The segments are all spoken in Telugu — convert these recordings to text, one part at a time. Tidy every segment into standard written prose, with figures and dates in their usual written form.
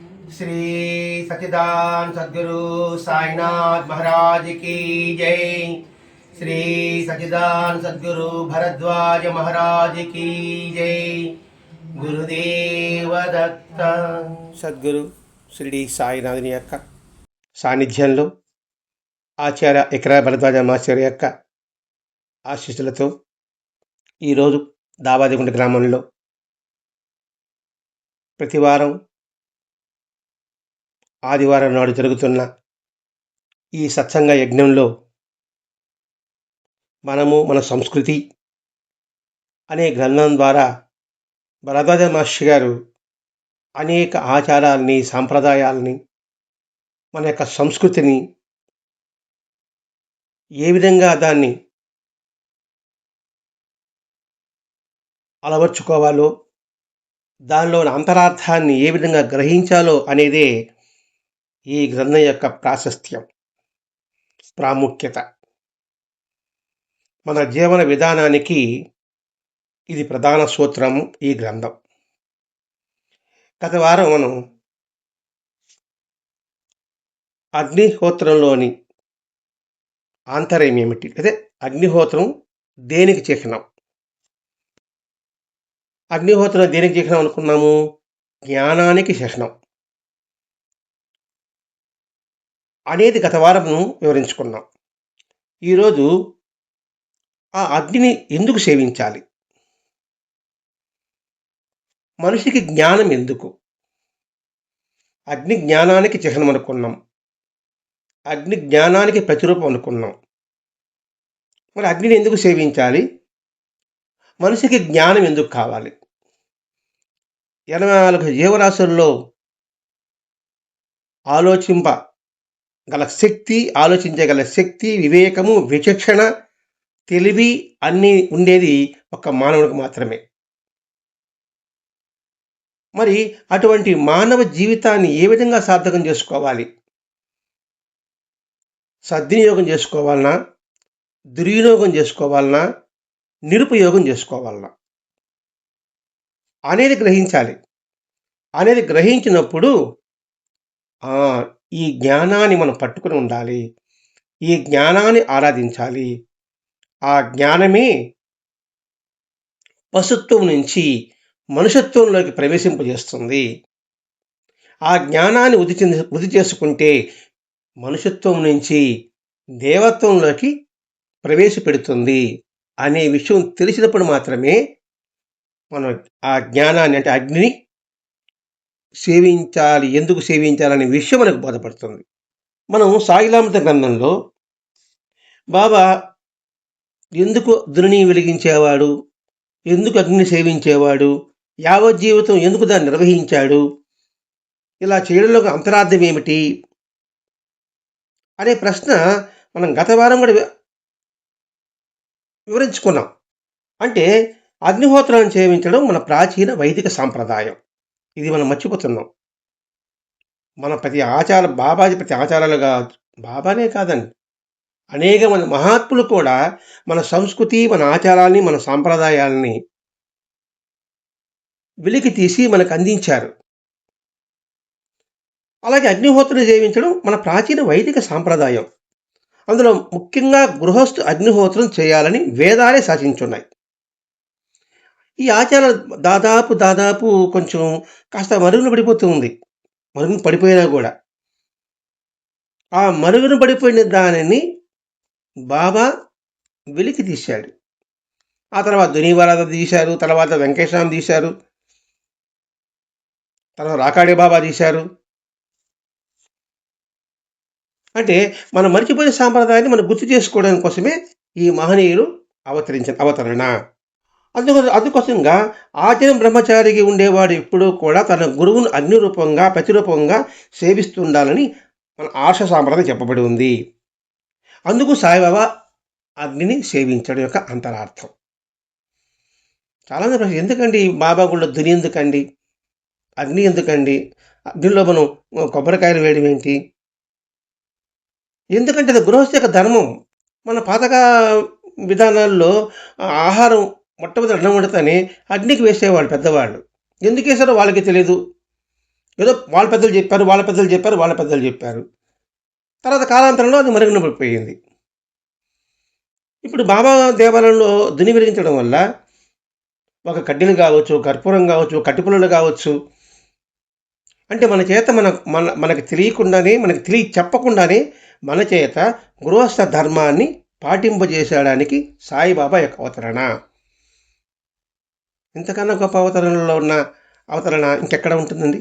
श्री सच्चिदानंद सद्गुरु साईनाथ महाराज की जय। श्री सच्चिदानंद सद्गुरु भरद्वाज महाराज की जय। గురుదేవ దత్త. సద్గురు షిరిడి సాయినాథుని యొక్క సాన్నిధ్యంలో ఆచార్య ఎకరా భరద్వాజ మాస్టర్ యొక్క ఆశీస్సులతో ఈరోజు దావాదిగుంట గ్రామంలో ప్రతివారం ఆదివారం నాడు జరుగుతున్న ఈ సత్సంగ యజ్ఞంలో మనము మన సంస్కృతి అనే గ్రంథం ద్వారా భరద్వాజ మాస్టర్ గారు అనేక ఆచారాలని, సాంప్రదాయాలని, మన యొక్క సంస్కృతిని ఏ విధంగా దాన్ని అలవర్చుకోవాలో, దానిలోని అంతరార్థాన్ని ఏ విధంగా గ్రహించాలో అనేదే ఈ గ్రంథం యొక్క ప్రాశస్త్యం, ప్రాముఖ్యత. మన జీవన విధానానికి ఇది ప్రధాన సూత్రము ఈ గ్రంథం. గత వారం మనం అగ్నిహోత్రంలోని ఆంతర్యం ఏమిటి, అదే అగ్నిహోత్రం దేనికి చిహ్నం, అగ్నిహోత్రం దేనికి చిహ్నం అనుకున్నాము, జ్ఞానానికి చిహ్నం అనేది గత వారం వివరించుకున్నాం. ఈరోజు ఆ అగ్నిని ఎందుకు సేవించాలి, మనిషికి జ్ఞానం ఎందుకు, అగ్ని జ్ఞానానికి చిహ్నం అనుకున్నాం, అగ్ని జ్ఞానానికి ప్రతిరూపం అనుకున్నాం. మరి అగ్నిని ఎందుకు సేవించాలి, మనిషికి జ్ఞానం ఎందుకు కావాలి? 84 జీవరాశుల్లో ఆలోచించగల శక్తి, వివేకము, విచక్షణ, తెలివి అన్నీ ఉండేది ఒక మానవుడికి మాత్రమే. మరి అటువంటి మానవ జీవితాన్ని ఏ విధంగా సార్థకం చేసుకోవాలి, సద్వినియోగం చేసుకోవాలన్నా, దుర్వినియోగం చేసుకోవాలన్నా, నిరుపయోగం చేసుకోవాలన్నా అనేది గ్రహించాలి. అనేది గ్రహించినప్పుడు ఈ జ్ఞానాన్ని మనం పట్టుకుని ఉండాలి, ఈ జ్ఞానాన్ని ఆరాధించాలి. ఆ జ్ఞానమే పశుత్వం నుంచి మనుషత్వంలోకి ప్రవేశింపజేస్తుంది. ఆ జ్ఞానాన్ని వృద్ధి చేసుకుంటే మనుషత్వం నుంచి దేవత్వంలోకి ప్రవేశపెడుతుంది అనే విషయం తెలిసినప్పుడు మాత్రమే మనం ఆ జ్ఞానాన్ని, అంటే అగ్నిని సేవించాలి. ఎందుకు సేవించాలనే విషయం మనకు బోధపడుతుంది. మనం సాయిలామృత గ్రంథంలో బాబా ఎందుకు ధృని వెలిగించేవాడు, ఎందుకు అగ్నిని సేవించేవాడు, యావజ్జీవితం ఎందుకు దాన్ని నిర్వహించాడు, ఇలా చేయడంలో అంతరార్థం ఏమిటి అనే ప్రశ్న మనం గత వారం కూడా వివరించుకున్నాం. అంటే అగ్నిహోత్రాన్ని సేవించడం మన ప్రాచీన వైదిక సాంప్రదాయం. ఇది మనం మర్చిపోతున్నాం. మన ప్రతి ఆచారాలుగా బాబానే కాదండి, అనేక మంది మహాత్ములు కూడా మన సంస్కృతి, మన ఆచారాల్ని, మన సాంప్రదాయాలని వెలికి తీసి మనకు అందించారు. అలాగే అగ్నిహోత్రం సేవించడం మన ప్రాచీన వైదిక సాంప్రదాయం. అందులో ముఖ్యంగా గృహస్థు అగ్నిహోత్రం చేయాలని వేదాలే శాసించున్నాయి. ఈ ఆచారం దాదాపు కొంచెం కాస్త మరుగున పడిపోతూ ఉంది. మరుగున పడిపోయినా కూడా ఆ మరుగున పడిపోయిన దానిని బాబా వెలికి తీశాడు. ఆ తర్వాత ధునివారాధ తీశారు, తర్వాత వెంకటేశ్వరం తీశారు, తర్వాత రాకాడి బాబా తీశారు. అంటే మనం మర్చిపోయే సాంప్రదాయాన్ని మనం గుర్తు చేసుకోవడానికి కోసమే ఈ మహనీయులు అవతరించిన అవతరణ. అందుకోసంగా ఆచరణ బ్రహ్మచారికి ఉండేవాడు ఎప్పుడూ కూడా తన గురువును అగ్ని రూపంగా, ప్రతిరూపంగా సేవిస్తుండాలని మన ఆర్ష సాంప్రదాయం చెప్పబడి ఉంది. అందుకు సాయిబాబా అగ్నిని సేవించడం యొక్క అంతరార్థం. చాలామంది ప్రశ్న, ఎందుకండి బాబా గుళ్ళో ధుని ఎందుకండి, అగ్ని ఎందుకండి, అగ్నిలో మనం కొబ్బరికాయలు వేయడం ఏంటి? ఎందుకంటే అది గృహస్థ యొక్క ధర్మం. మన పాతగా విధానాల్లో ఆహారం మొట్టమొదటి అన్నం వండుతానే అగ్నికి వేసేవాళ్ళు పెద్దవాళ్ళు. ఎందుకు వేసారో వాళ్ళకి తెలియదు. ఏదో వాళ్ళ పెద్దలు చెప్పారు, వాళ్ళ పెద్దలు చెప్పారు, వాళ్ళ పెద్దలు చెప్పారు. తర్వాత కాలాంతరంలో అది మరుగున పడిపోయింది. ఇప్పుడు బాబా దేవాలయంలో దుని వెలిగించడం వల్ల ఒక కడ్డీలు కావచ్చు, కర్పూరం కావచ్చు, కట్టిపుల్లలు కావచ్చు, అంటే మన చేత మనకు తెలియకుండానే, మనకు చెప్పకుండానే మన చేత గృహస్థ ధర్మాన్ని పాటింపజేసేయడానికి సాయిబాబా యొక్క అవతరణ. ఇంతకన్నా గొప్ప అవతరణలో ఉన్న అవతరణ ఇంకెక్కడ ఉంటుందండి?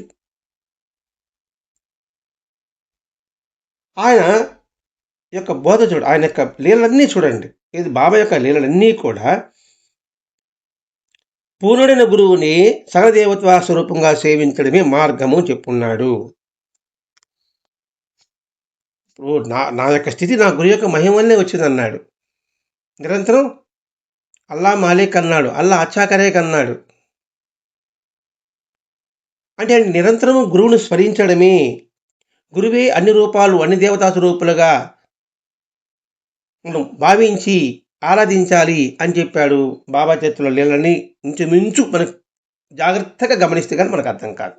ఆయన యొక్క బోధ ఆయన యొక్క లీలలన్నీ చూడండి. ఇది బాబా యొక్క లీలలన్నీ కూడా పూర్ణుడైన గురువుని సహదేవత్వ స్వరూపంగా సేవించడమే మార్గము చెప్పున్నాడు. నా యొక్క స్థితి నా గురు యొక్క మహిమల్లే వచ్చిందన్నాడు. నిరంతరం అల్లా మాలిక్ అన్నాడు, అల్లా అచ్చాకరేక్ అన్నాడు. అంటే నిరంతరము గురువును స్మరించడమే, గురువే అన్ని రూపాలు, అన్ని దేవతా స్వరూపులుగా మనం భావించి ఆరాధించాలి అని చెప్పాడు. బాబా చేతుల లీలని ఇంచుమించు మనకు జాగ్రత్తగా గమనిస్తే కానీ మనకు అర్థం కాదు.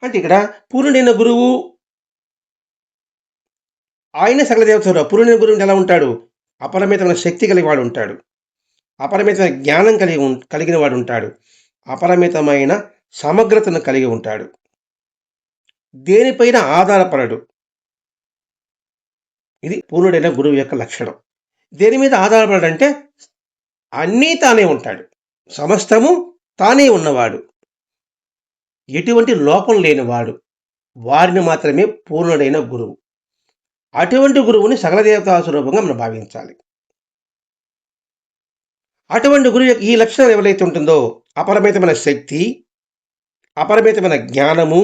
అంటే ఇక్కడ పూర్ణుడైన గురువు ఆయనే సకల దేవత. పూర్ణుడైన గురువు ఎలా ఉంటాడు? అపరిమితమైన శక్తి కలిగి వాడు ఉంటాడు, అపరిమితమైన జ్ఞానం కలిగిన వాడు ఉంటాడు, అపరిమితమైన సమగ్రతను కలిగి ఉంటాడు, దేనిపైన ఆధారపడడు. ఇది పూర్ణుడైన గురువు యొక్క లక్షణం. దేని మీద ఆధారపడంటే అన్నీ తానే ఉంటాడు, సమస్తము తానే ఉన్నవాడు, ఎటువంటి లోపం లేనివాడు. వారిని మాత్రమే పూర్ణుడైన గురువు. అటువంటి గురువుని సకల దేవతా స్వరూపంగా మనం భావించాలి. అటువంటి గురువు ఈ లక్షణం ఎవరైతే ఉంటుందో, అపరిమితమైన శక్తి, అపరిమితమైన జ్ఞానము,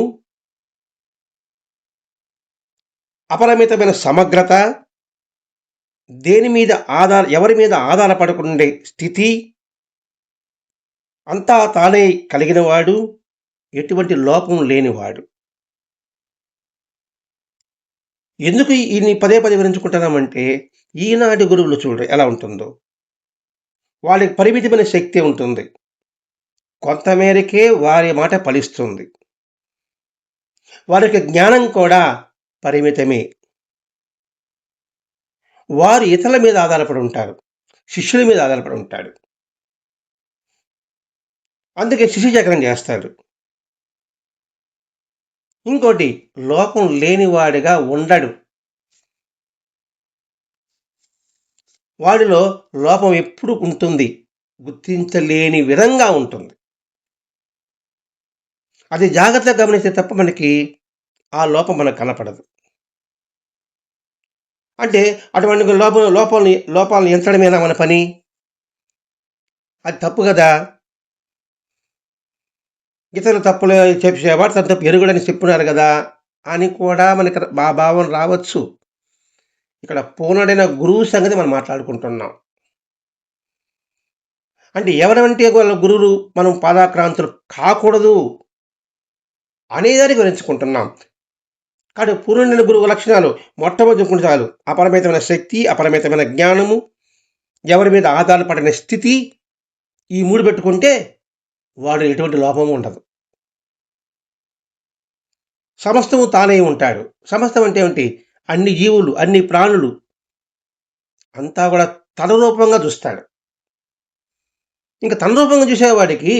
అపరిమితమైన సమగ్రత, దేని మీద ఎవరి మీద ఆధారపడకుండే స్థితి, అంతా తానే కలిగినవాడు, ఎటువంటి లోపం లేనివాడు. ఎందుకు ఈయన్ని పదే పదే వివరించుకుంటున్నామంటే, ఈనాటి గురువులు చూడండి ఎలా ఉంటుందో. వాళ్ళకి పరిమితమైన శక్తి ఉంటుంది, కొంతమేరకే వారి మాట ఫలిస్తుంది. వారికి జ్ఞానం కూడా పరిమితమే. వారు ఇతరుల మీద ఆధారపడి ఉంటారు, శిష్యుల మీద ఆధారపడి ఉంటాడు. అందుకే శిశు చక్రం చేస్తాడు. ఇంకోటి, లోపం లేనివాడిగా ఉండడు. వాడిలో లోపం ఎప్పుడు ఉంటుంది, గుర్తించలేని విధంగా ఉంటుంది. అది జాగ్రత్తగా గమనిస్తే తప్ప మనకి ఆ లోపం మనకు కనపడదు. అంటే అటువంటి లోపాలను ఎంచడమేనా మన పని? అది తప్పు కదా. ఇతరులు తప్పులు చెప్పేవాడు తన తప్పు ఎరుగుడని చెప్పున్నారు కదా అని కూడా మనకి మా భావం రావచ్చు. ఇక్కడ పూర్ణుడైన గురువు సంగతి మనం మాట్లాడుకుంటున్నాం. అంటే ఎవరంటే వాళ్ళ గురువులు మనం పాదాక్రాంతులు కాకూడదు అనేదానికి వివరించుకుంటున్నాం. కాబట్టి పూర్ణుడైన గురువు లక్షణాలు మొట్టమొదటి చాలు. అపరిమితమైన శక్తి, అపరిమితమైన జ్ఞానము, ఎవరి మీద ఆధారపడిన స్థితి, ఈ మూడు పెట్టుకుంటే వాడు ఎటువంటి లోపము ఉండదు. సమస్తము తానే ఉంటాడు. సమస్తం అంటే ఏమిటి? అన్ని జీవులు, అన్ని ప్రాణులు అంతా కూడా తన రూపంగా చూస్తాడు. ఇంకా తన రూపంగా చూసేవాడికి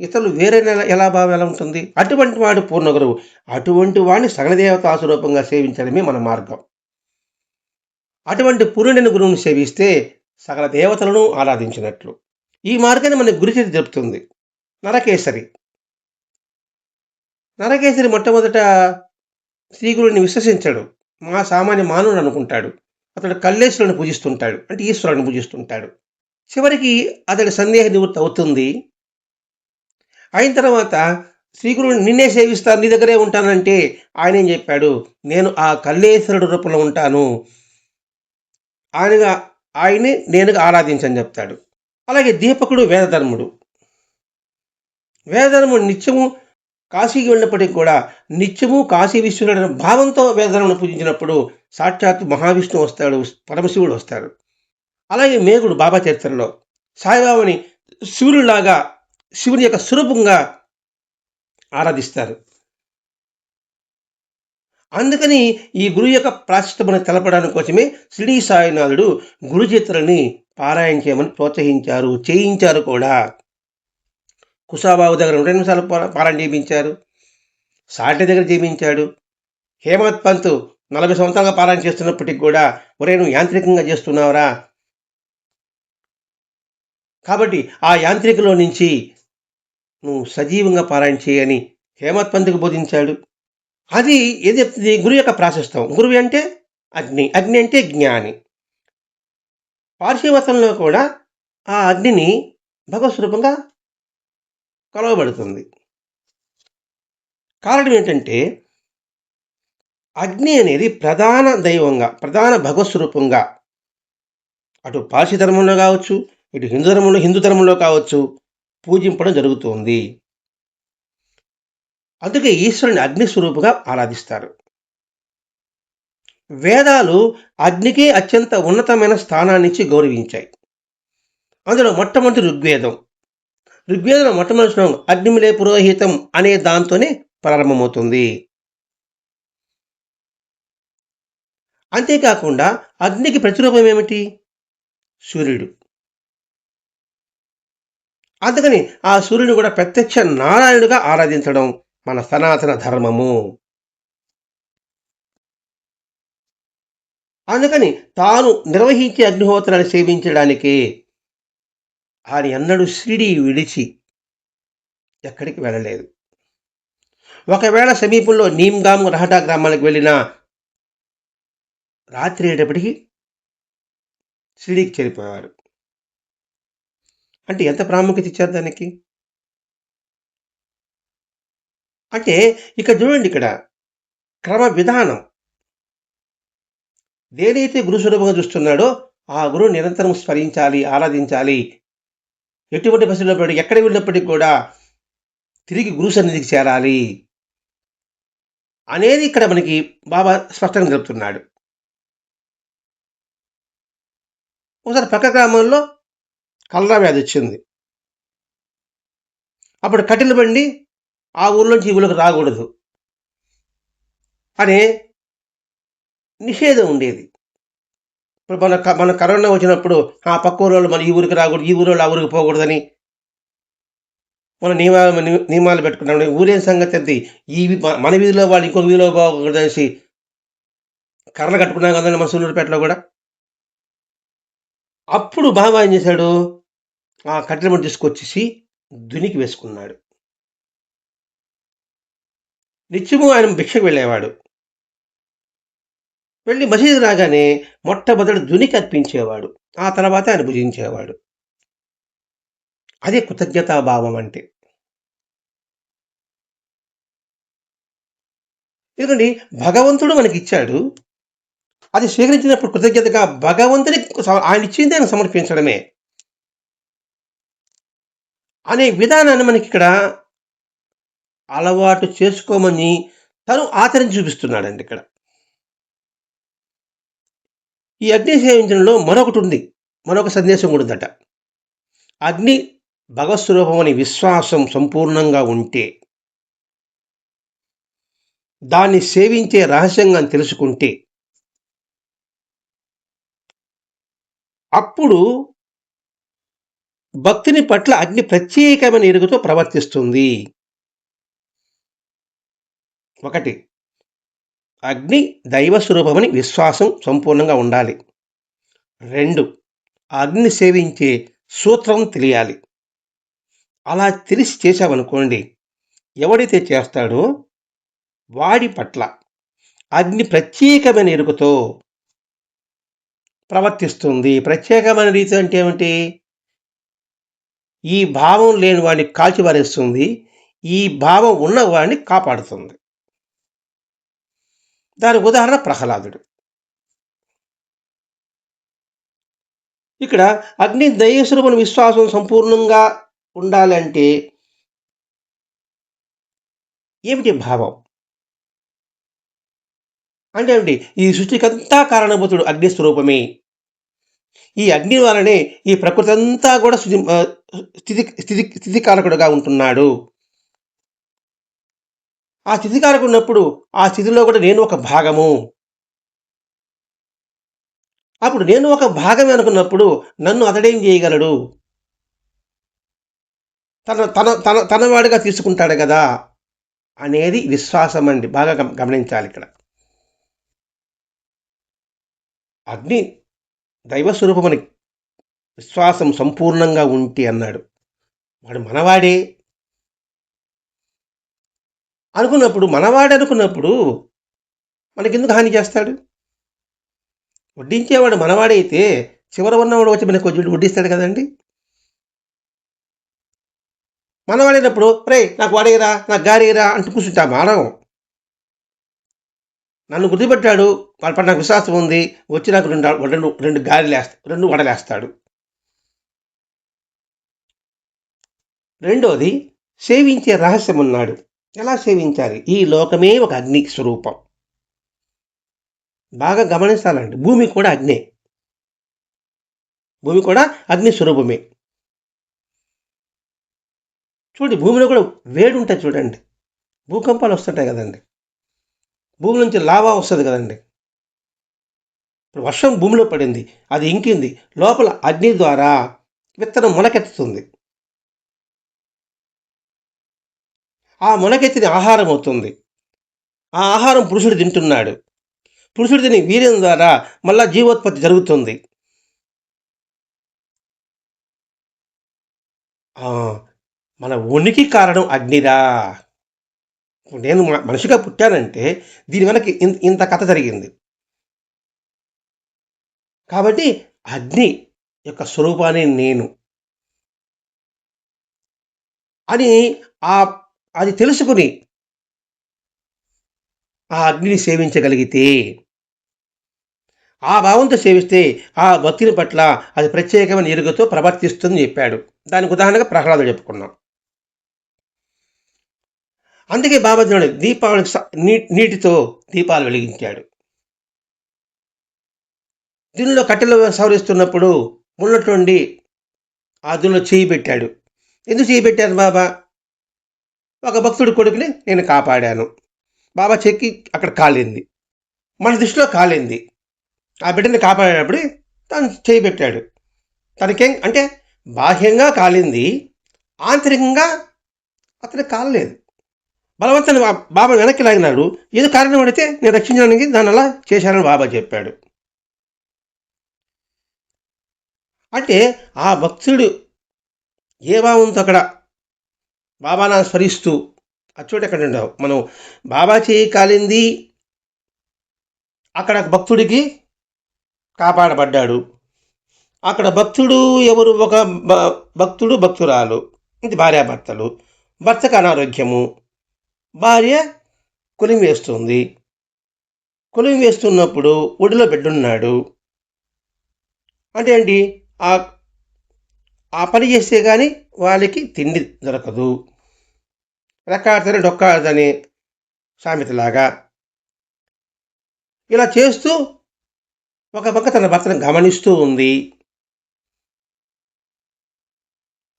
ఇతరులు వేరే ఎలా భావం ఎలా ఉంటుంది? అటువంటి వాడు పూర్ణ గురువు. అటువంటి వాడిని సకల దేవతా స్వరూపంగా సేవించడమే మన మార్గం. అటువంటి పూర్ణుడైన గురువుని సేవిస్తే సకల దేవతలను ఆరాధించినట్లు. ఈ మార్గాన్ని మన గురుచరిత్ర చెప్తుంది. నరకేసరి మొట్టమొదట శ్రీగురుని విశ్వసించాడు. మా సామాన్య మానవుడు అనుకుంటాడు. అతడు కల్లేశ్వరుని పూజిస్తుంటాడు, అంటే ఈశ్వరుని పూజిస్తుంటాడు. చివరికి అతడి సందేహ నివృత్తి అవుతుంది. అయిన తర్వాత శ్రీగురుని నిన్నే సేవిస్తాను, నీ దగ్గరే ఉంటానంటే ఆయన ఏం చెప్పాడు? నేను ఆ కల్లేశ్వరుడు రూపంలో ఉంటాను, ఆయన్ని నేనుగా ఆరాధించని చెప్తాడు. అలాగే దీపకుడు వేదధర్ముడు నిత్యము కాశీకి వెళ్ళినప్పటికీ కూడా నిత్యము కాశీ విశ్వనాథుడు భావంతో వేదధర్మును పూజించినప్పుడు సాక్షాత్ మహావిష్ణువు వస్తాడు, పరమశివుడు వస్తాడు. అలాగే మేఘుడు బాబా చరిత్రలో సాయిబాబాని శివుడిలాగా శివుని యొక్క స్వరూపంగా ఆరాధిస్తారు. అందుకని ఈ గురువు యొక్క ప్రాశస్త్యమును తెలపడానికి కోసమే షిరిడీ సాయినాథుడు గురుచరిత్రని పారాయణ చేయమని ప్రోత్సహించారు, చేయించారు కూడా. కుషాబాబు దగ్గర 2 నిమిషాలు పారాయణ చేయించారు. సాటి దగ్గర చేయించాడు. హేమత్ పంత్ 40 సంవత్సరాలుగా పారాయణ చేస్తున్నప్పటికి కూడా, ఒరేయ్ నువ్వు యాంత్రికంగా చేస్తున్నావురా, కాబట్టి ఆ యాంత్రికలో నుంచి నువ్వు సజీవంగా పారాయణ చేయని హేమత్ పంత్కి బోధించాడు. అది ఏది చెప్తుంది? గురువు యొక్క ప్రాశస్త్యం. గురువు అంటే అగ్ని, అగ్ని అంటే జ్ఞాని. పార్శీ మతంలో కూడా ఆ అగ్నిని భగవత్ స్వరూపంగా కొలవబడుతుంది. కారణం ఏంటంటే అగ్ని అనేది ప్రధాన దైవంగా, ప్రధాన భగవత్ స్వరూపంగా అటు పార్శీ ధర్మంలో కావచ్చు, ఇటు హిందూ ధర్మంలో కావచ్చు పూజింపడం జరుగుతుంది. అందుకే ఈశ్వరుని అగ్ని స్వరూపుగా ఆరాధిస్తారు. వేదాలు అగ్నికి అత్యంత ఉన్నతమైన స్థానాన్నిచ్చి గౌరవించాయి. అందులో మొట్టమొదటి ఋగ్వేదం. ఋగ్వేదంలో మొట్టమొదటి శ్లోకం అగ్నిమిలే పురోహితం అనే దాంతోనే ప్రారంభమవుతుంది. అంతేకాకుండా అగ్నికి ప్రతిరూపం ఏమిటి? సూర్యుడు. అందుకని ఆ సూర్యుని కూడా ప్రత్యక్ష నారాయణుడిగా ఆరాధించడం మన సనాతన ధర్మము. అందుకని తాను నిర్వహించే అగ్నిహోత్రాన్ని సేవించడానికి ఆయన ఎన్నడూ షిరిడీ విడిచి ఎక్కడికి వెళ్ళలేదు. ఒకవేళ సమీపంలో నీమ్గామ్ రహటా గ్రామాలకు వెళ్ళినా రాత్రి అయ్యేటప్పటికి షిరిడీకి చేరిపోయేవారు. అంటే ఎంత ప్రాముఖ్యత ఇచ్చారు దానికి? అంటే ఇక్కడ చూడండి, ఇక్కడ క్రమ విధానం. దేనైతే గురు స్వరూపంగా చూస్తున్నాడో ఆ గురువు నిరంతరం స్మరించాలి, ఆరాధించాలి. ఎటువంటి పరిస్థితుల్లో ఎక్కడ వెళ్ళినప్పటికీ కూడా తిరిగి గురు సన్నిధికి చేరాలి అనేది ఇక్కడ మనకి బాబా స్పష్టంగా చెప్తున్నాడు. ఒకసారి పక్క గ్రామంలో కలరా వ్యాధి వచ్చింది. అప్పుడు కట్టెలు బండి ఆ ఊర్లోంచి ఈ ఊళ్ళోకి రాకూడదు అనే నిషేధం ఉండేది. ఇప్పుడు మన కరోనా వచ్చినప్పుడు ఆ పక్క ఊరు మన ఈ ఊరికి రాకూడదు, ఈ ఊరు ఆ ఊరికి పోకూడదని మన నియమాలు పెట్టుకున్నాం. ఊరేం సంగతి అంతే, ఈ మన వీధిలో వాళ్ళు ఇంకొక వీధిలో పోకూడదు అనేసి కర్రలు కట్టుకున్నాం కదండి మన సూళ్ళూరుపేటలో కూడా. అప్పుడు బాబా ఏం చేశాడు? ఆ కట్టెల బండి తీసుకొచ్చేసి దునికి వేసుకున్నాడు. నిత్యము ఆయన భిక్షకు వెళ్ళేవాడు. వెళ్ళి మసీదు రాగానే మొట్టమొదటి దునికి అర్పించేవాడు. ఆ తర్వాత ఆయన భుజించేవాడు. అదే కృతజ్ఞతాభావం అంటే. ఎందుకంటే భగవంతుడు మనకిచ్చాడు, అది స్వీకరించినప్పుడు కృతజ్ఞతగా భగవంతుని ఆయన ఇచ్చింది ఆయన సమర్పించడమే అనే విధానాన్ని మనకి ఇక్కడ అలవాటు చేసుకోమని తను ఆచరించి చూపిస్తున్నాడండి. ఇక్కడ ఈ అగ్ని సేవించడంలో మరొకటి ఉంది, మరొక సందేశం కూడా ఉందట. అగ్ని భగవత్ స్వరూపం అనే విశ్వాసం సంపూర్ణంగా ఉంటే, దాన్ని సేవించే రహస్యంగా తెలుసుకుంటే, అప్పుడు భక్తుని పట్ల అగ్ని ప్రత్యేకమైన ఎరుగుతో ప్రవర్తిస్తుంది. ఒకటి, అగ్ని దైవ స్వరూపమని విశ్వాసం సంపూర్ణంగా ఉండాలి. 2, అగ్ని సేవించే సూత్రం తెలియాలి. అలా తెలిసి చేశామనుకోండి, ఎవడైతే చేస్తాడో వాడి పట్ల అగ్ని ప్రత్యేకమైన ఎరుకతో ప్రవర్తిస్తుంది. ప్రత్యేకమైన రీతి అంటే ఏమిటి? ఈ భావం లేని వాడిని కాల్చిపారేస్తుంది, ఈ భావం ఉన్నవాడిని కాపాడుతుంది. దానికి ఉదాహరణ ప్రహ్లాదుడు. ఇక్కడ అగ్ని దైవస్వరూపం విశ్వాసం సంపూర్ణంగా ఉండాలంటే ఏమిటి భావం అంటే ఏమిటి? ఈ సృష్టికంతా కారణభూతుడు అగ్నిస్వరూపమే. ఈ అగ్ని వలనే ఈ ప్రకృతి అంతా కూడా స్థితికారకుడుగా ఉంటున్నాడు. ఆ స్థితికారకుడు ఉన్నప్పుడు ఆ స్థితిలో కూడా నేను ఒక భాగము. అప్పుడు నేను ఒక భాగమే అనుకున్నప్పుడు నన్ను అతడేం చేయగలడు? తన వాడిగా తీసుకుంటాడు కదా అనేది విశ్వాసం అండి. బాగా గమనించాలి ఇక్కడ. అగ్ని దైవస్వరూపమని విశ్వాసం సంపూర్ణంగా ఉంటే అన్నాడు. వాడు మనవాడే అనుకున్నప్పుడు మనకెందుకు హాని చేస్తాడు? వడ్డించేవాడు మనవాడైతే చివర ఉన్నవాడు వచ్చి మనకు వడ్డిస్తాడు కదండి. మనవాడైనప్పుడు రే నాకు వాడేరా, నాకు గారేరా అంటూ కూర్చుంటాం. మానవం నన్ను గుర్తుపెట్టాడు, వాళ్ళ పట్ల నాకు విశ్వాసం ఉంది, వచ్చి నాకు రెండు గారెలేస్తాడు, 2 వడలేస్తాడు. రెండోది, సేవించే రహస్యం ఉన్నాడు. ఎలా సేవించాలి? ఈ లోకమే ఒక అగ్ని స్వరూపం. బాగా గమనించాలండి. భూమి కూడా అగ్నే. భూమి కూడా అగ్ని స్వరూపమే. చూడండి, భూమిలో కూడా వేడి ఉంటుంది చూడండి. భూకంపాలు వస్తుంటాయి కదండి. భూమి నుంచి లావా వస్తుంది కదండి. ఇప్పుడు వర్షం భూమిలో పడింది, అది ఇంకింది, లోపల అగ్ని ద్వారా విత్తనం మొలకెత్తుతుంది. ఆ మొలకెత్తిన ఆహారం అవుతుంది. ఆ ఆహారం పురుషుడు తింటున్నాడు. పురుషుడు తిని వీర్యం ద్వారా మళ్ళా జీవోత్పత్తి జరుగుతుంది. మన ఉనికి కారణం అగ్నిరా. నేను మనిషిగా పుట్టానంటే దీని వెనక ఇంత కథ జరిగింది. కాబట్టి అగ్ని యొక్క స్వరూపాన్ని నేను అని అది తెలుసుకుని ఆ అగ్నిని సేవించగలిగితే, ఆ భావంతో సేవిస్తే ఆ భక్తిని పట్ల అది ప్రత్యేకమైన ఎరుగతో ప్రవర్తిస్తుందని చెప్పాడు. దానికి ఉదాహరణగా ప్రహ్లాదుడు చెప్పుకున్నాం. అందుకే బాబా దీపావళికి నీటితో దీపాలు వెలిగించాడు. దీనిలో కట్టెలు సవరిస్తున్నప్పుడు ఉన్నటువంటి ఆ దీనిలో చేయి పెట్టాడు. ఎందుకు చేయి పెట్టాను బాబా? ఒక భక్తుడి కొడుకుని నేను కాపాడాను. బాబా చెక్కి అక్కడ కాలింది, మన దృష్టిలో కాలింది. ఆ బిడ్డని కాపాడేటప్పుడు తను చేయి పెట్టాడు. తనకేం అంటే బాహ్యంగా కాలింది, ఆంతరికంగా అతను కాలలేదు. బలవంతాన్ని బాబా వెనక్కి లాగినాడు. ఏదో కారణం అడిగితే నేను రక్షించడానికి దాన్ని అలా చేశానని బాబా చెప్పాడు. అంటే ఆ భక్తుడు ఏ భావంతో అక్కడ బాబాను స్మరిస్తూ అచ్చోటి ఎక్కడ ఉండవు. మనం బాబా చేయి కాలింది, అక్కడ భక్తుడికి కాపాడబడ్డాడు. అక్కడ భక్తుడు ఎవరు? ఒక భక్తుడు, భక్తురాలు, ఇది భార్యాభర్తలు. భర్తకు అనారోగ్యము, భార్య కొలిమి వేస్తుంది. కొలిమి వేస్తున్నప్పుడు ఒడిలో బిడ్డున్నాడు. అంటే ఏంటి? ఆ పని చేస్తే కానీ వాళ్ళకి తిండి దొరకదు. రెక్కాడితేనే డొక్కాడదని సామెతలాగా ఇలా చేస్తూ ఒక పక్క తన భర్తను గమనిస్తూ ఉంది.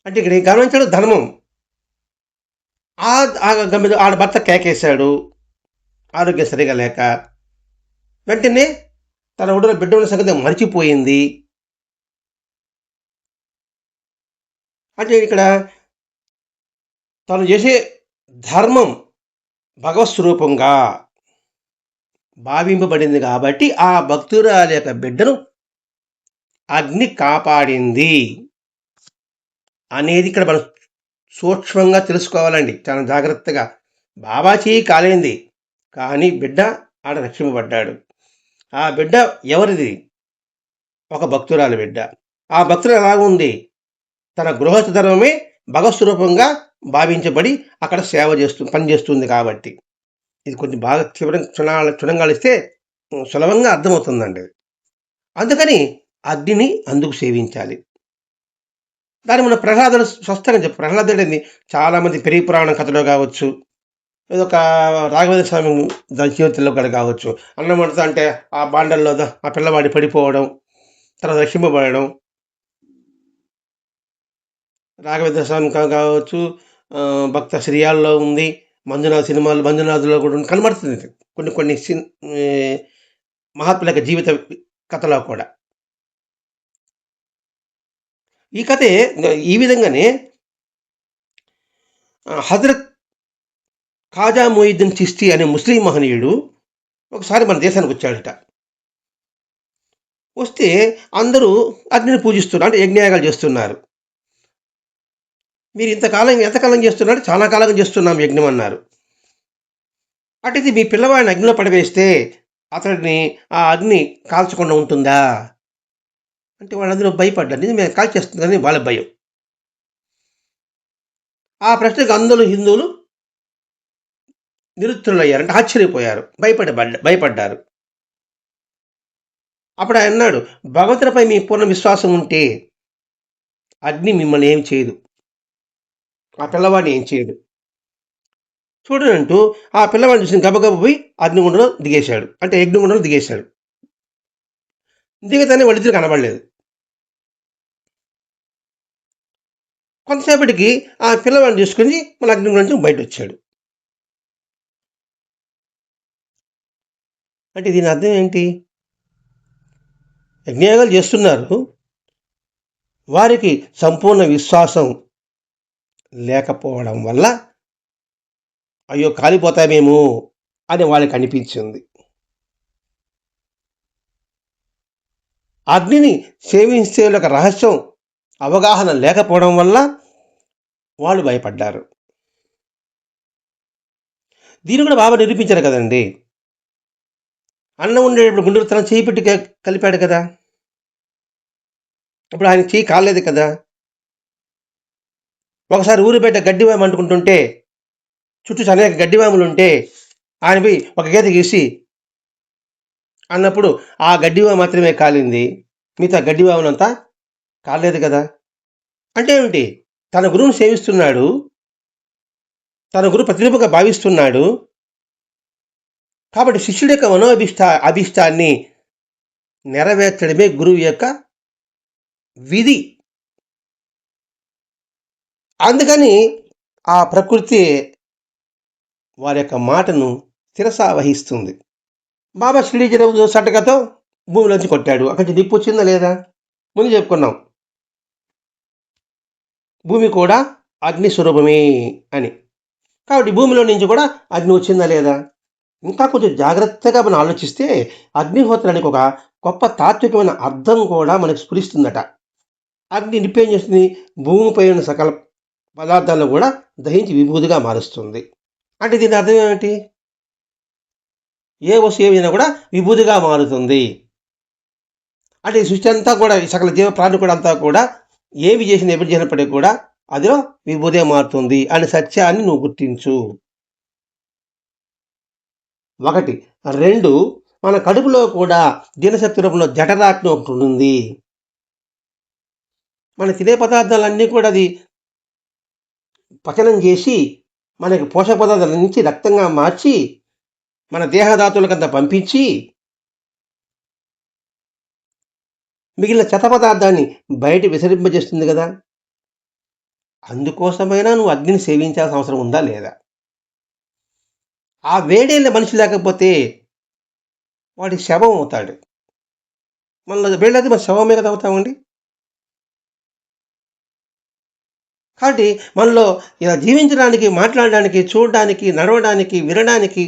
అంటే ఇక్కడ గమనించడం ధర్మం. ఆడ భర్త కేకేశాడు, ఆరోగ్యం సరిగా లేక. వెంటనే తన ఒడిలో బిడ్డ ఉన్న సంగతి మర్చిపోయింది. అంటే ఇక్కడ తను చేసే ధర్మం భగవత్ స్వరూపంగా భావింపబడింది కాబట్టి ఆ భక్తురాలి యొక్క బిడ్డను అగ్ని కాపాడింది అనేది ఇక్కడ మనం సూక్ష్మంగా తెలుసుకోవాలండి. చాలా జాగ్రత్తగా. బాబా చేయి కాలేంది, కానీ బిడ్డ ఆడ రక్షింపబడ్డాడు. ఆ బిడ్డ ఎవరిది? ఒక భక్తురాలి బిడ్డ. ఆ భక్తులు ఎలాగుంది? తన గృహస్థ ధర్మమే భగవత్స్వరూపంగా భావించబడి అక్కడ సేవ పనిచేస్తుంది కాబట్టి. ఇది కొంచెం బాగా క్షుణ్ణంగాలిస్తే సులభంగా అర్థమవుతుందండి. అందుకని అగ్నిని అందుకు సేవించాలి. దాన్ని మన ప్రహ్లాదుడు స్పష్టంగా చెప్పు. ప్రహ్లాదుడు చాలామంది పెరిగి పురాణం కథలో కావచ్చు, ఏదో ఒక రాఘవేంద్ర స్వామి జీవితంలో కూడా కావచ్చు, అన్నం వండుతా అంటే ఆ బాండల్లో ఆ పిల్లవాడి పడిపోవడం, తర్వాత రక్షింపబడడం. రాఘవేంద్ర స్వామి కావచ్చు, భక్త శ్రీయాల్లో ఉంది, మంజునాథ్ సినిమాలు, మంజునాథ్లో కూడా కనబడుతుంది కొన్ని కొన్ని మహాత్ముల యొక్క జీవిత కథలో కూడా. ఈ కథే ఈ విధంగానే హజరత్ ఖాజా మొయిద్దీన్ చిస్తి అనే ముస్లిం మహనీయుడు ఒకసారి మన దేశానికి వచ్చాడట. వస్తే అందరూ అగ్నిని పూజిస్తున్నారు, అంటే యజ్ఞయాగాలు చేస్తున్నారు. మీరు ఎంతకాలం చేస్తున్నారు? చాలా కాలంగా చేస్తున్నాం యజ్ఞం అన్నారు. అటుది మీ పిల్లవాడిని అగ్నిలో పడవేస్తే అతడిని ఆ అగ్ని కాల్చకుండా ఉంటుందా అంటే వాళ్ళందరూ భయపడ్డారు. నిజమే, కాల్చేస్తుందని వాళ్ళ భయం. ఆ ప్రశ్నకు అందరూ హిందువులు నిరుత్తరులయ్యారు, అంటే ఆశ్చర్యపోయారు, భయపడ్డారు. అప్పుడు ఆయన అన్నాడు, భగవంతుడిపై మీ పూర్ణ విశ్వాసం ఉంటే అగ్ని మిమ్మల్ని ఏం చేయదు, ఆ పిల్లవాడిని ఏం చేయడు. చూడనంటూ ఆ పిల్లవాడిని చూసి గబగబ పోయి అగ్నిగుండంలో దిగేశాడు, అంటే యజ్ఞగుండంలో దిగేశాడు. దిగతానే వాళ్ళిద్దరు కనబడలేదు. కొంతసేపటికి ఆ పిల్లవాడిని చూసుకుని మళ్ళీ అగ్నిగుండం నుంచి బయట వచ్చాడు. అంటే దీని అర్థం ఏంటి? యజ్ఞయాగాలు చేస్తున్నారు, వారికి సంపూర్ణ విశ్వాసం లేకపోవడం వల్ల అయ్యో కాలిపోతామేమో అని వాళ్ళకి అనిపించింది. అగ్నిని సేవించే ఒక రహస్యం అవగాహన లేకపోవడం వల్ల వాళ్ళు భయపడ్డారు. దీన్ని కూడా బాబా నిరూపించారు కదండి. అన్నం ఉండేటప్పుడు గుండెలు తన చేయి పెట్టి కలిపాడు కదా, ఇప్పుడు ఆయన చేయి కాలేదు కదా. ఒకసారి ఊరి బయట గడ్డివాము అంటుకుంటుంటే చుట్టూ అనేక గడ్డివాములు ఉంటే ఆయన పోయి ఒక గీత గీసి అన్నప్పుడు ఆ గడ్డివాము మాత్రమే కాలింది, మిగతా గడ్డివాములంతా కాలేదు కదా. అంటే ఏమిటి? తన గురువును సేవిస్తున్నాడు, తన గురువు ప్రతిరూపంగా భావిస్తున్నాడు కాబట్టి శిష్యుడి యొక్క అభిష్టాన్ని నెరవేర్చడమే గురువు యొక్క విధి. అందుకని ఆ ప్రకృతి వారి యొక్క మాటను శిరసా వహిస్తుంది. బాబా షిరిడి సటకతో భూమిలోంచి కొట్టాడు, అక్కడి నిప్పు వచ్చిందా లేదా? ముందు చెప్పుకున్నాం, భూమి కూడా అగ్ని స్వరూపమే అని. కాబట్టి భూమిలో నుంచి కూడా అగ్ని వచ్చిందా లేదా? ఇంకా కొంచెం జాగ్రత్తగా మనం ఆలోచిస్తే అగ్నిహోత్రానికి ఒక గొప్ప తాత్వికమైన అర్థం కూడా మనకు స్ఫురిస్తుందట. అగ్ని నిప్పేం చేస్తుంది? భూమిపై ఉన్న సకల పదార్థాలను కూడా దహించి విభూతిగా మారుస్తుంది. అంటే దీని అర్థం ఏమిటి? ఏ వస్తువు ఏమైనా కూడా విభూతిగా మారుతుంది అంటే ఈ సృష్టి అంతా కూడా, ఈ సకల జీవ ప్రాణి కూడా అంతా కూడా ఏమి చేసినా ఎప్పుడు చేసినప్పటికీ కూడా అదిలో విభూతిగా మారుతుంది అనే సత్యాన్ని నువ్వు గుర్తించు. ఒకటి. రెండు, మన కడుపులో కూడా జీర్ణశక్తి రూపంలో జఠరాగ్ని ఒకటి ఉంటుంది. మన తినే పదార్థాలన్నీ కూడా అది పచనం చేసి మనకి పోషక పదార్థాల నుంచి రక్తంగా మార్చి మన దేహధాతువులకంతా పంపించి మిగిలిన చెత్త పదార్థాన్ని బయట విసరింపజేస్తుంది కదా. అందుకోసమైనా నువ్వు అగ్నిని సేవించాల్సిన అవసరం ఉందా లేదా? ఆ వేడేళ్ళ మనిషి లేకపోతే వాడి శవం అవుతాడు. మనలో వేడైతే మన శవమే కదా అవుతామండి. కాబట్టి మనలో ఇలా జీవించడానికి, మాట్లాడడానికి, చూడడానికి, నడవడానికి, వినడానికి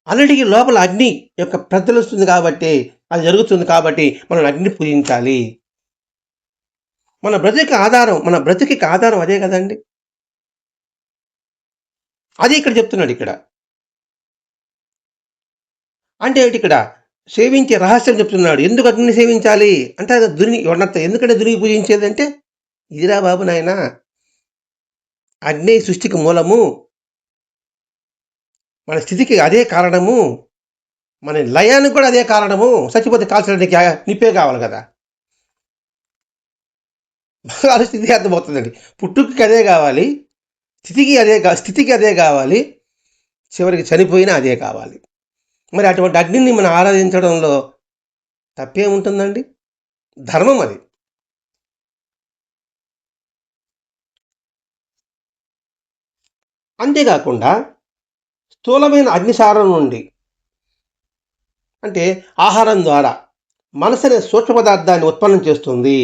అన్నిటికీ లోపల అగ్ని యొక్క ప్రజ్వలిస్తుంది కాబట్టి, అది జరుగుతుంది కాబట్టి మనం అగ్ని పూజించాలి. మన బ్రతుకి ఆధారం అదే కదండి. అది ఇక్కడ చెప్తున్నాడు. ఇక్కడ అంటే ఏంటి? ఇక్కడ సేవించే రహస్యం చెప్తున్నాడు. ఎందుకు అగ్నిని సేవించాలి అంటే ఎందుకంటే దునికి పూజించేది అంటే ఇదిరా బాబు నాయన, అగ్ని సృష్టికి మూలము, మన స్థితికి అదే కారణము, మన లయానికి కూడా అదే కారణము. చచ్చిపోతే కాల్చడానికి నిప్పే కావాలి కదా. బాగా స్థితికి అర్థమవుతుందండి. పుట్టుకి అదే కావాలి, స్థితికి అదే కావాలి, చివరికి చనిపోయినా అదే కావాలి. మరి అటువంటి అగ్నిని మనం ఆరాధించడంలో తప్పేముంటుందండి? ధర్మం అది. అంతేకాకుండా స్థూలమైన అగ్నిసారం నుండి, అంటే ఆహారం ద్వారా మనసు అనే సూక్ష్మ పదార్థాన్ని ఉత్పన్నం చేస్తుంది.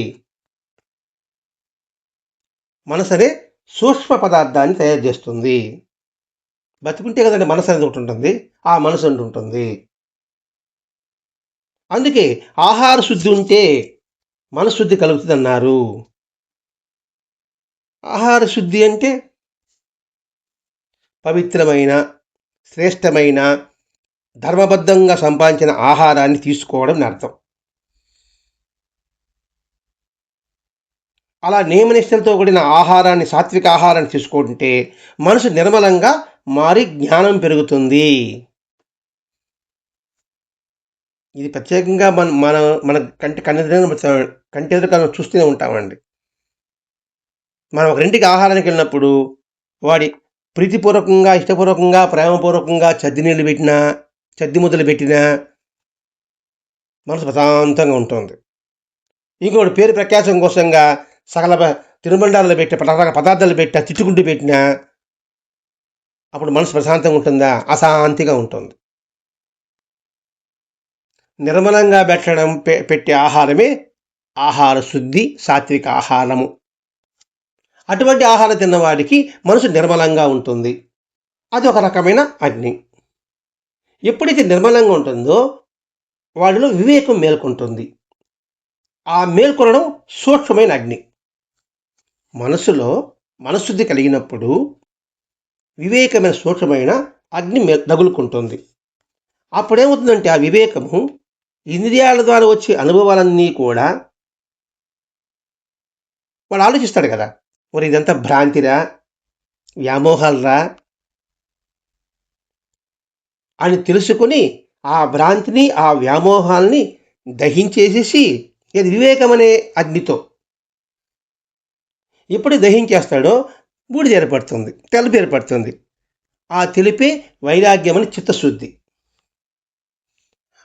మనసు అనే సూక్ష్మ పదార్థాన్ని తయారు చేస్తుంది. బతుకుంటే కదండి మనసు అనేది ఒకటి ఉంటుంది, ఆ మనసు అంటూ ఉంటుంది. అందుకే ఆహార శుద్ధి ఉంటే మనశుద్ధి కలుగుతుంది అన్నారు. ఆహార శుద్ధి అంటే పవిత్రమైన, శ్రేష్టమైన, ధర్మబద్ధంగా సంపాదించిన ఆహారాన్ని తీసుకోవడం అని అర్థం. అలా నియమనిష్టలతో కూడిన ఆహారాన్ని, సాత్విక ఆహారాన్ని తీసుకుంటే మనసు నిర్మలంగా మారి జ్ఞానం పెరుగుతుంది. ఇది ప్రత్యేకంగా మన మన మన కంటి ఎదురుగా చూస్తూనే ఉంటామండి. మనం ఒకరింటికి ఆహారానికి వెళ్ళినప్పుడు వాడి ప్రీతిపూర్వకంగా, ఇష్టపూర్వకంగా, ప్రేమపూర్వకంగా చద్ది నీళ్ళు పెట్టినా, చద్ది ముద్దలు పెట్టినా మనసు ప్రశాంతంగా ఉంటుంది. ఇంకోటి పేరు ప్రఖ్యాతం కోసంగా సకల తినుబండారాలు పెట్టి, రకరకాల పదార్థాలు పెట్టినా, తిట్టుకుంటూ పెట్టినా అప్పుడు మనసు ప్రశాంతంగా ఉంటుందా? అశాంతిగా ఉంటుంది. నిర్మలంగా పెట్టే ఆహారమే ఆహార శుద్ధి, సాత్విక ఆహారము. అటువంటి ఆహారం తిన్నవాడికి మనసు నిర్మలంగా ఉంటుంది. అది ఒక రకమైన అగ్ని. ఎప్పుడైతే నిర్మలంగా ఉంటుందో వాడిలో వివేకం మేల్కొంటుంది. ఆ మేల్కొనడం సూక్ష్మమైన అగ్ని. మనసులో మనశుద్ధి కలిగినప్పుడు వివేకమైన సూక్ష్మమైన అగ్ని తగులుకుంటుంది. అప్పుడేమవుతుందంటే ఆ వివేకము ఇంద్రియాల ద్వారా వచ్చే అనుభవాలన్నీ కూడా వాడు ఆలోచిస్తాడు కదా, మరి ఇదంతా భ్రాంతిరా, వ్యామోహాలరా అని తెలుసుకొని ఆ భ్రాంతిని, ఆ వ్యామోహాల్ని దహించేసేసి ఇది వివేకం అనే అగ్నితో ఎప్పుడు దహించేస్తాడో బూడిద ఏర్పడుతుంది, తెలుపు ఏర్పడుతుంది. ఆ తెలిపే వైరాగ్యం అని చిత్తశుద్ధి.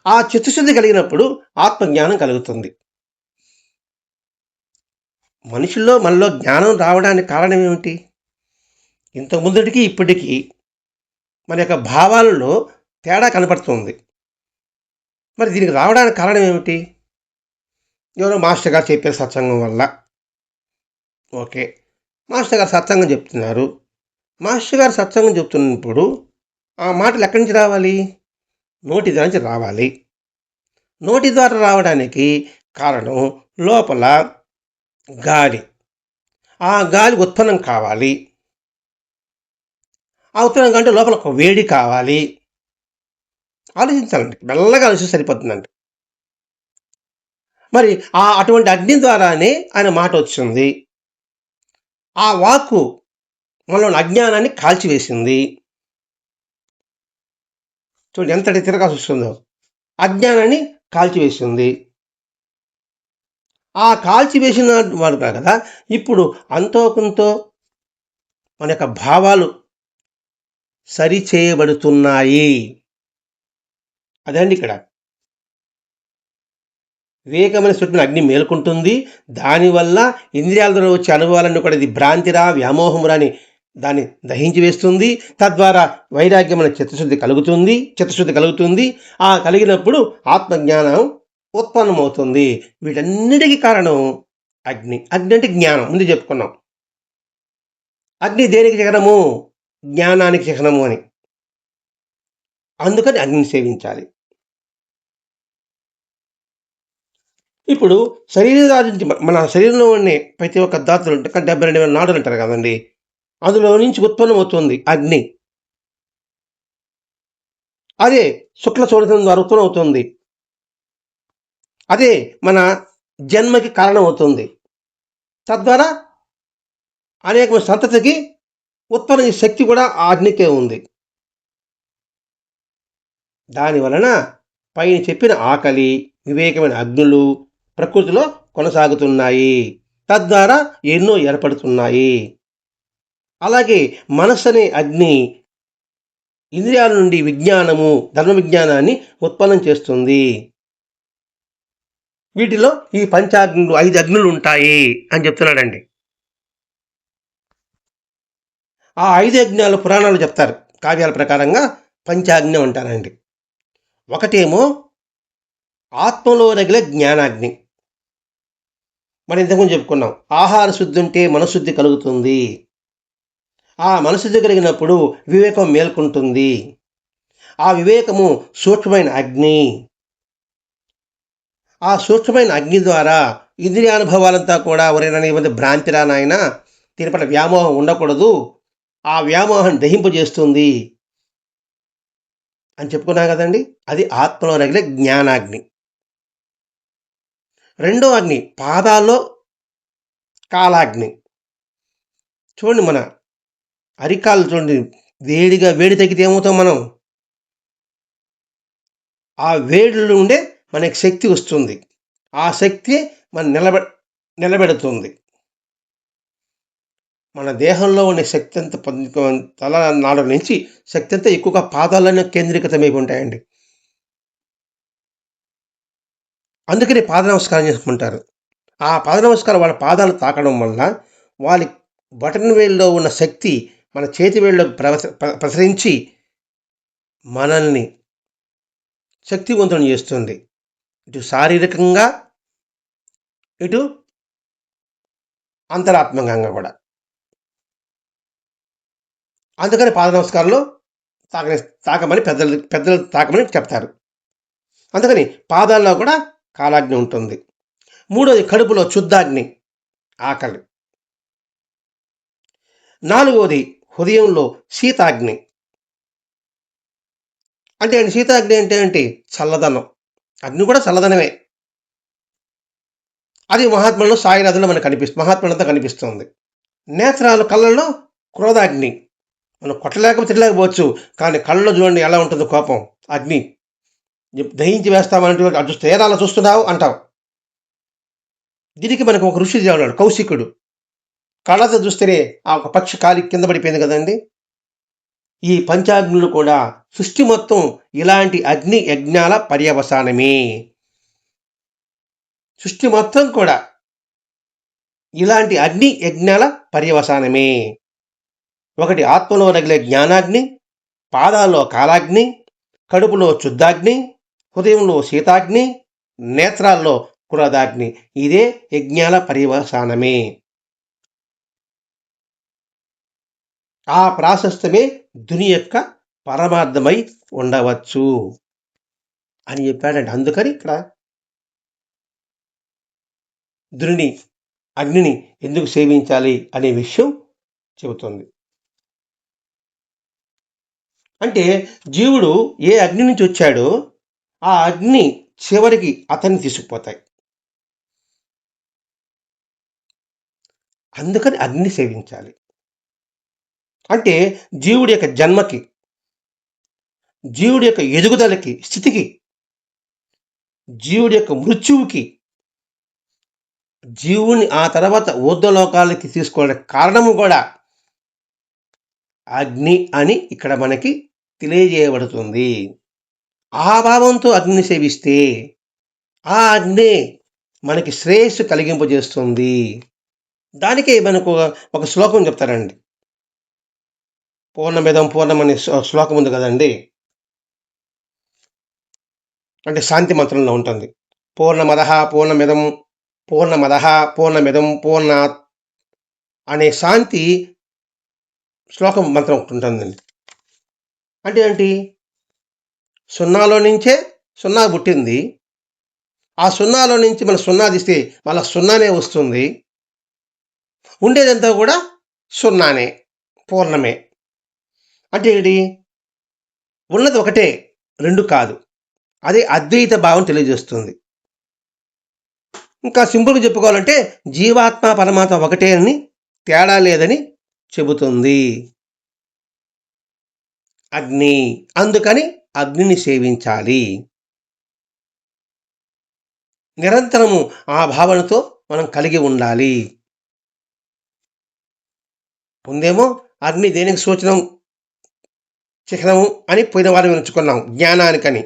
ఆ చిత్తశుద్ధి కలిగినప్పుడు ఆత్మజ్ఞానం కలుగుతుంది. మనలో జ్ఞానం రావడానికి కారణం ఏమిటి? ఇంతకుముందుటికి ఇప్పటికీ మన యొక్క భావాలలో తేడా కనపడుతుంది. మరి దీనికి రావడానికి కారణం ఏమిటి? ఎవరో మాస్టర్ గారు చెప్పారు సత్సంగం వల్ల. ఓకే, మాస్టర్ గారు సత్సంగం చెప్తున్నారు. మాస్టర్ గారు సత్సంగం చెప్తున్నప్పుడు ఆ మాటలు ఎక్కడి నుంచి రావాలి? నోటి ద్వారా నుంచి రావాలి. నోటి ద్వారా రావడానికి కారణం లోపల గాలి. ఆ గాలి ఉత్పన్నం కావాలి. ఆ ఉత్పన్నం కంటే లోపల ఒక వేడి కావాలి. ఆలోచించాలండి, మెల్లగా ఆలోచిస్తే సరిపోతుందండి. మరి అటువంటి అగ్ని ద్వారానే ఆయన మాట వచ్చింది. ఆ వాక్కు మనలో అజ్ఞానాన్ని కాల్చివేసింది. చూడండి ఎంతటి తిరగాల్సి వస్తుందో. అజ్ఞానాన్ని కాల్చివేసింది. ఆ కాల్చివేసిన వాడు కదా ఇప్పుడు అంతో కొంతో మన యొక్క భావాలు సరిచేయబడుతున్నాయి. అదండి ఇక్కడ వివేకమైన సూక్ష్మ అగ్ని మేల్కొంటుంది. దానివల్ల ఇంద్రియాల ద్వారా వచ్చే అనుభవాలన్నీ కూడా ఇది భ్రాంతిరా, వ్యామోహమురా అని దాన్ని దహించి వేస్తుంది. తద్వారా వైరాగ్యమైన చిత్తశుద్ధి కలుగుతుంది. ఆ కలిగినప్పుడు ఆత్మజ్ఞానం ఉత్పన్నమవుతుంది. వీటన్నిటికీ కారణం అగ్ని. అగ్ని అంటే జ్ఞానం, ముందు చెప్పుకున్నాం. అగ్ని దేనికి చిహ్నము? జ్ఞానానికి చిహ్నము అని. అందుకని అగ్నిని సేవించాలి. ఇప్పుడు మన శరీరంలో ఉండే ప్రతి ఒక్క ధాతులు 72,000 నాడులు అంటారు కదండి, అందులో నుంచి ఉత్పన్నమవుతుంది అగ్ని. అదే శుక్ల శోణితం ద్వారా ఉత్పన్నమవుతుంది. అదే మన జన్మకి కారణమవుతుంది. తద్వారా అనేక సంతతికి ఉత్పన్న శక్తి కూడా ఆ అగ్నికే ఉంది. దాని వలన పైన చెప్పిన ఆకలి, వివేకమైన అగ్నులు ప్రకృతిలో కొనసాగుతున్నాయి. తద్వారా ఎన్నో ఏర్పడుతున్నాయి. అలాగే మనస్సు అనే అగ్ని ఇంద్రియాల నుండి విజ్ఞానము, ధర్మ విజ్ఞానాన్ని ఉత్పన్నం చేస్తుంది. వీటిలో ఈ పంచాగ్నులు 5 అగ్నులు ఉంటాయి అని చెప్తున్నాడండి. ఆ 5 యజ్ఞాలు పురాణాలు చెప్తారు. కావ్యాల ప్రకారంగా పంచాగ్ని ఉంటారండి. ఒకటేమో ఆత్మలో రగిలే జ్ఞానాగ్ని. మనం ఇంతకుముందు చెప్పుకున్నాం. ఆహార శుద్ధి ఉంటే మనశుద్ధి కలుగుతుంది. ఆ మనశుద్ధి కలిగినప్పుడు వివేకం మేల్కొంటుంది. ఆ వివేకము సూక్ష్మమైన అగ్ని. ఆ సూక్ష్మమైన అగ్ని ద్వారా ఇంద్రియానుభవాలంతా కూడా ఎవరైనా భ్రాంతిరా నాయన, దీని పట్ల వ్యామోహం ఉండకూడదు, ఆ వ్యామోహం దహింపజేస్తుంది అని చెప్పుకున్నాం కదండి. అది ఆత్మలో రగిలే జ్ఞానాగ్ని. రెండో అగ్ని పాదాల్లో కాలాగ్ని. చూడండి, మన అరికాలు చూడండి, వేడి తగ్గితే ఏమవుతాం మనం? ఆ వేడిలో ఉండే మనకి శక్తి వస్తుంది. ఆ శక్తి మన నిలబెడుతుంది. మన దేహంలో ఉండే శక్తి అంతా తల నాడు నుంచి శక్తి అంతా ఎక్కువగా పాదాలనే కేంద్రీకృతమై ఉంటాయండి. అందుకని పాద నమస్కారం చేసుకుంటారు. ఆ పాద నమస్కారం వాళ్ళ పాదాలు తాకడం వల్ల వాళ్ళ బటన్ వేల్లో ఉన్న శక్తి మన చేతి వేళ్ళకు ప్రసరించి మనల్ని శక్తివంతులను చేస్తుంది. ఇటు శారీరకంగా, ఇటు అంతరాత్మకంగా కూడా. అందుకని పాద నమస్కారంలో తాకమని పెద్దలు తాకమని చెప్తారు. అందుకని పాదాల్లో కూడా కాలాగ్ని ఉంటుంది. మూడోది కడుపులో క్షుద్ధాగ్ని, ఆకలి. నాలుగోది హృదయంలో శీతాగ్ని. అంటే శీతాగ్ని అంటే ఏంటి? చల్లదనం. అగ్ని కూడా చల్లదనమే. అది మహాత్ములలో సాయినాథులో మనకు మహాత్ములంతా కనిపిస్తుంది. నేత్రాలు, కళ్ళల్లో క్రోధాగ్ని. మనం కొట్టలేకపోతే తినలేకపోవచ్చు, కానీ కళ్ళలో చూడండి ఎలా ఉంటుందో కోపం, అగ్ని. దహించి వేస్తామంటే అటు తీరాల చూస్తున్నావు అంటావు. దీనికి మనకు ఒక ఋషి ఉన్నాడు, కౌశికుడు. కళ్ళతో చూస్తేనే ఆ ఒక పక్షి కాలి కింద పడిపోయింది కదండి. ఈ పంచాగ్నులు కూడా సృష్టి మొత్తం ఇలాంటి అగ్ని యజ్ఞాల పర్యవసానమే. సృష్టి మొత్తం కూడా ఇలాంటి అగ్ని యజ్ఞాల పర్యవసానమే. ఒకటి ఆత్మలో రగిలే జ్ఞానాగ్ని, పాదాల్లో కాలాగ్ని, కడుపులో క్షుద్ధాగ్ని, హృదయంలో శీతాగ్ని, నేత్రాల్లో క్రోధాగ్ని. ఇదే యజ్ఞాల పర్యవసానమే. ఆ ప్రాశస్తమే ధుని యొక్క పరమార్థమై ఉండవచ్చు అని చెప్పాడండి. అందుకని ఇక్కడ ధుని, అగ్నిని ఎందుకు సేవించాలి అనే విషయం చెబుతుంది. అంటే జీవుడు ఏ అగ్ని నుంచి వచ్చాడో ఆ అగ్ని చివరికి అతన్ని తీసుకుపోతాయి. అందుకని అగ్ని సేవించాలి. అంటే జీవుడి యొక్క జన్మకి, జీవుడి యొక్క ఎదుగుదలకి, స్థితికి, జీవుడి యొక్క మృత్యువుకి, జీవుని ఆ తర్వాత ఊర్ధ్వలోకాలకి తీసుకోవడానికి కారణము కూడా అగ్ని అని ఇక్కడ మనకి తెలియజేయబడుతుంది. ఆ భావంతో అగ్నిని సేవిస్తే ఆ అగ్ని మనకి శ్రేయస్సు కలిగింపజేస్తుంది. దానికే మనకు ఒక శ్లోకం చెప్తారండి. పూర్ణమిదం పూర్ణం అనే శ్లోకం ఉంది కదండి. అంటే శాంతి మంత్రంలో ఉంటుంది. పూర్ణమదః పూర్ణమిదం పూర్ణమదః పూర్ణమిదం పూర్ణాత్ అనే శాంతి శ్లోకం మంత్రం ఒకటి ఉంటుందండి. అంటే ఏంటి? సున్నాలో నుంచే సున్నా పుట్టింది. ఆ సున్నాలో నుంచి మన సున్నా తీస్తే మళ్ళీ సున్నానే వస్తుంది. ఉండేదంతా కూడా సున్నానే, పూర్ణమే. అంటే ఏంటి? ఉన్నది ఒకటే, రెండు కాదు. అదే అద్వైత భావం తెలియజేస్తుంది. ఇంకా సింపుల్గా చెప్పుకోవాలంటే జీవాత్మ పరమాత్మ ఒకటే అని, తేడా లేదని చెబుతుంది అగ్ని. అందుకని అగ్నిని సేవించాలి. నిరంతరము ఆ భావనతో మనం కలిగి ఉండాలి. ముందేమో అగ్ని దేనికి సూచనం, చిహ్నము అని పోయిన వారం ఎంచుకున్నాం, జ్ఞానానికని.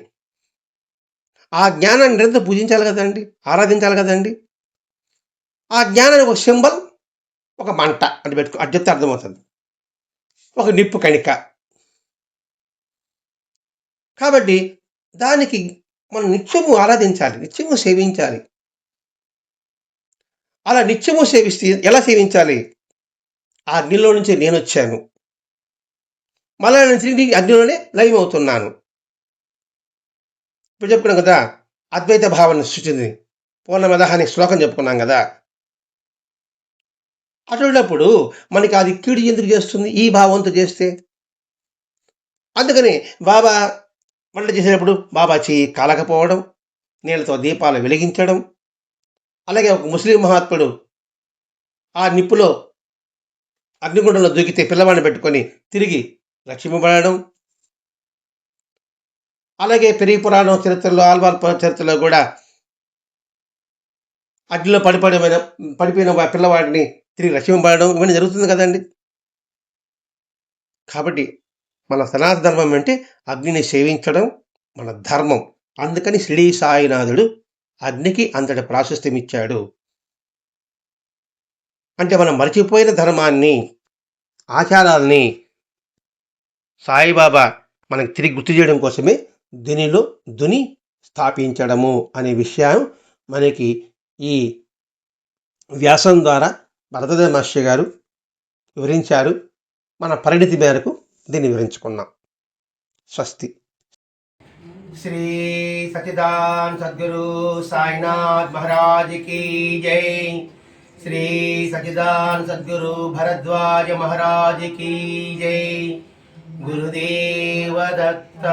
ఆ జ్ఞానాన్ని నిరంతరం పూజించాలి కదండి, ఆరాధించాలి కదండి. ఆ జ్ఞానానికి ఒక సింబల్, ఒక మంట అంటే పెట్టుకో, అది చెప్తే అర్థమవుతుంది. ఒక నిప్పు కణిక. కాబట్టి దానికి మనం నిత్యము ఆరాధించాలి, నిత్యము సేవించాలి. అలా నిత్యము సేవిస్తే ఎలా సేవించాలి? ఆ అగ్నిలో నుంచి నేనొచ్చాను, మళ్ళా నేను తిరిగి అగ్నిలోనే లయమవుతున్నాను. ఇప్పుడు చెప్పుకున్నాం కదా, అద్వైత భావన సృష్టించింది. పూర్ణమదః అనే శ్లోకం చెప్పుకున్నాం కదా. అటువంటప్పుడు మనకి అది కీడు ఎందుకు చేస్తుంది ఈ భావంతో చేస్తే? అందుకని బాబా వంట చేసేటప్పుడు బాబా చెయ్యి కాలకపోవడం, నీళ్ళతో దీపాలు వెలిగించడం, అలాగే ఒక ముస్లిం మహాత్ముడు ఆ నిప్పులో అగ్నిగుండంలో దూకితే పిల్లవాడిని పెట్టుకొని తిరిగి రక్షింపబడడం, అలాగే పెరిగి పురాణం చరిత్రలో, ఆల్వార్ చరిత్రలో కూడా అగ్నిలో పడిపోయిన పిల్లవాడిని తిరిగి రక్షింపబడడం, ఇవన్నీ జరుగుతుంది కదండి. కాబట్టి మన సనాతన ధర్మం అంటే అగ్నిని సేవించడం మన ధర్మం. అందుకని షిరిడీ సాయినాథుడు అగ్నికి అంతటి ప్రాశస్త్యం ఇచ్చాడు. అంటే మనం మర్చిపోయిన ధర్మాన్ని, ఆచారాల్ని సాయిబాబా మనకి తిరిగి గుర్తు చేయడం కోసమే దీనిలో దుని స్థాపించడము అనే విషయం మనకి ఈ వ్యాసం ద్వారా భరద్వాజ మహర్షి గారు వివరించారు. మన పరిణితి మేరకు దీన్ని వివరించుకున్నాం. స్వస్తి. శ్రీ సచిదానంద సద్గురు సాయినాథ్ మహారాజ్ की जय. श्री सच्चिदानंद सद्गुरु भरद्वाज महाराज की जय. गुरुदेव दत्त.